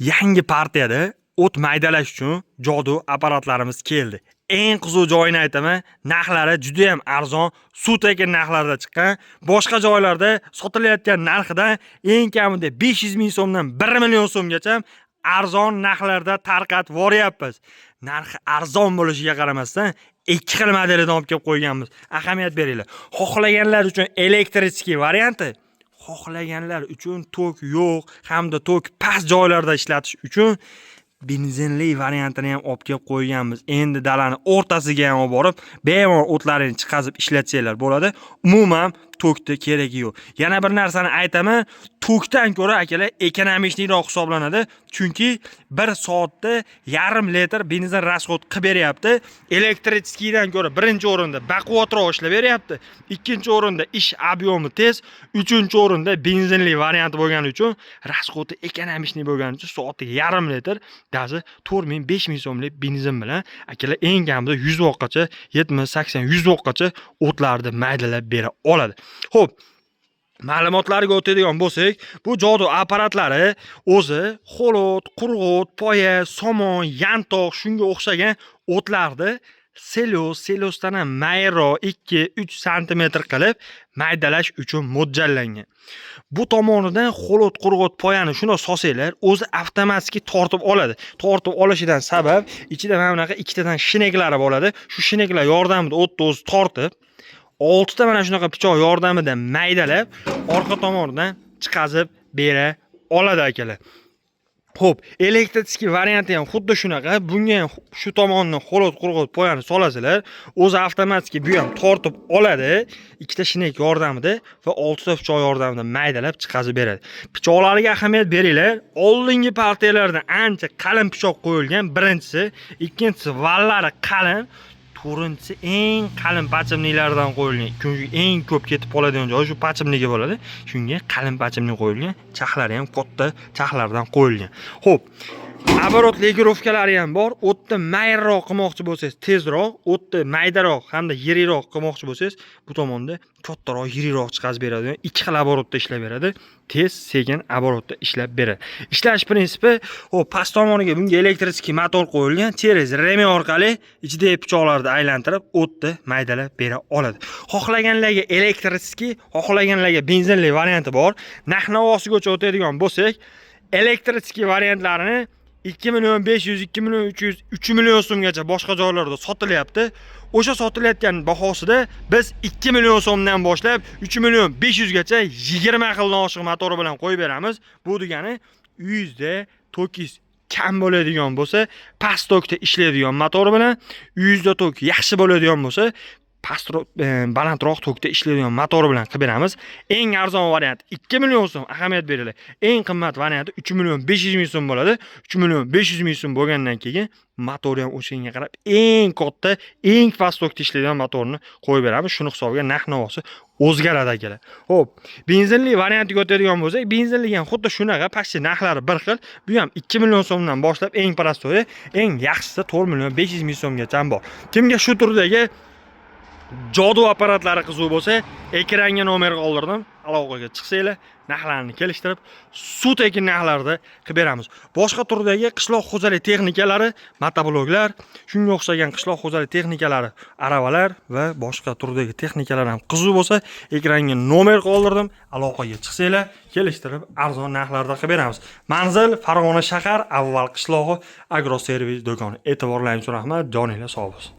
Yangi partiyada o't maydalash uchun jodu apparatlarimiz keldi. Eng qiziq joyini aytaman, narxlari juda ham arzon, suv tekin narxlarda chiqqan. Boshqa joylarda sotilayotgan narxidan eng kamida 500 ming so'mdan 1 million so'mgacha arzon narxlarda tarqatib boryapmiz. Narxi arzon bo'lishiga qaramasdan ikki xil modelini olib kelib qo'yganmiz. Ahamiyat beringlar. Xohlaganlar uchun elektrический varianti, xohlaganlar uchun tok yo'q hamda tok past joylarda ishlatish uchun benzinli variantini ham olib kelib qo'yganmiz. Endi dalani o'rtasiga ham olib borib, bemalol o'tlarini chiqazib ishlatsanglar bo'ladi. Umuman tokda keragi yo'q. Yana bir narsani aytaman, tokdan ko'ra akalar ekonomikroq hisoblanadi. Chunki 1 soatda yarim litr benzin rasxod qilib beryapti. Elektrическийdan ko'ra birinchi o'rinda baquvvatroq ishlab beryapti. Ikkinchi o'rinda ish obyomi tez, uchinchi o'rinda benzinli varianti bo'lgani uchun rasxodi ekonomik bo'lgani uchun soatiga yarim litr, даже 4000-5000 so'mlik benzin bilan akalar eng kamida 100 voqgacha, 70-80-100 voqgacha o'tlarni maydalab bera oladi. Xo'p, ma'lumotlarga o'tadigan bo'lsak, bu jodu apparatlari o'zi xolot, qurg'ut, poya, somon, yantoq shunga o'xshagan o'tlarni selosdan ham mayroq 2-3 sm qilib maydalash uchun mo'ljallangan. Bu tomonidan xolot, qurg'ut, poyani shuna solsanglar, o'zi avtomatik tortib oladi. Tortib olishidan sabab ichida mana bunaqa ikkitadan shineklari bo'ladi. Shu shineklar yordamida o'tni o'zi tortib 6 ta mana shunaqa pichoq yordamida maydalab, orqa tomonidan chiqazib bera oladi akalar. Xo'p, elektrический varianti ham xuddi shunaqa. Bunga ham shu tomonidan xolot, qurg'ut, poyani solasizlar, o'zi avtomatik bu ham tortib oladi. Ikkita shinek yordamida va 6 ta pichoq yordamida maydalab chiqazib beradi. Pichoqlarga ahamiyat beringlar. Oldingi partiyalarda ancha qalin pichoq qo'yilgan, birinchisi, ikkinchisi vallari qalin. To'rtinchisi eng qalin pachimliklardan qo'yilgan. Chunki eng ko'p ketib qoladigan joy shu pachimligi bo'ladi. Shunga qalin pachimlik qo'yilgan, chaqlari ham katta chaqlardan qo'yilgan. Xo'p, оборот legirovkalari ham bor. O'tni mayroq qilmoqchi bo'lsangiz, tezroq, o'tni maydaroq hamda yiriroq qilmoqchi bo'lsangiz, bu tomonda kattaroq, yiriroq chiqazib beradi. Ikki xil оборотda ishlab beradi. Tez, sekin оборотda ishlab beradi. Ishlash prinsipi, past tomoniga bunga elektrический motor qo'yilgan, через reme orqali ichidagi pichoqlarni aylantirib, o'tni maydalab bera oladi. Xohlaganlarga elektrический, xohlaganlarga benzinli varianti bor. Narx-navosigacha o'tadigan bo'lsak, elektrический variantlarini 2 million 500, 2 million 300, 3 million so'mgacha boshqa joylarda sotilyapti. O'sha sotilayotgan bahosida biz 2 million so'mdan boshlab 3 million 500 gacha 20 xildan oshiq motori bilan qo'yib beramiz. Bu degani uyingizda tokingiz kam bo'ladigan bo'lsa, past tokda ishlaydigan motor bilan, uyingizda tok yaxshi bo'ladigan bo'lsa, pastroq, balandroq tokda ishlaydigan motor bilan qilib beramiz. Eng arzon variant 2 million so'm, ahamiyat beringlar. Eng qimmat varianti 3 million 500 ming so'm bo'ladi. 3 million 500 ming so'm bo'lgandan keyin motori ham o'shanga qarab eng katta, eng past tokda ishlaydigan motorni qo'yib beramiz. Shuni hisobiga narx-navosi o'zgaradi akalar. Xo'p, benzinli variantiga o'tadigan bo'lsak, benzinli ham xuddi shunaqa, pastchi narxlari bir xil. Bu ham 2 million so'mdan boshlab eng prostoyi, eng yaxshisi 4 million 500 ming so'mgacha bor. Kimga shu turdagi jodu apparatlari qiziq bo'lsa, ekranga nomer qoldirdim. Aloqaga chiqsanglar, narxlarni kelishtirib, suv tekin narxlarda qilib beramiz. Boshqa turdagi qishloq xo'jalik texnikalari, motobloklar, shunga o'xshagan qishloq xo'jalik texnikalari, aravalar va boshqa turdagi texnikalar ham qiziq bo'lsa, ekranga nomer qoldirdim. Aloqaga chiqsanglar, kelishtirib, arzon narxlarda qilib beramiz. Manzil Farg'ona shahar, avval qishlog'i, agroservis do'koni. E'tiborlaringiz uchun rahmat. Joninglar sog' bo'lsin.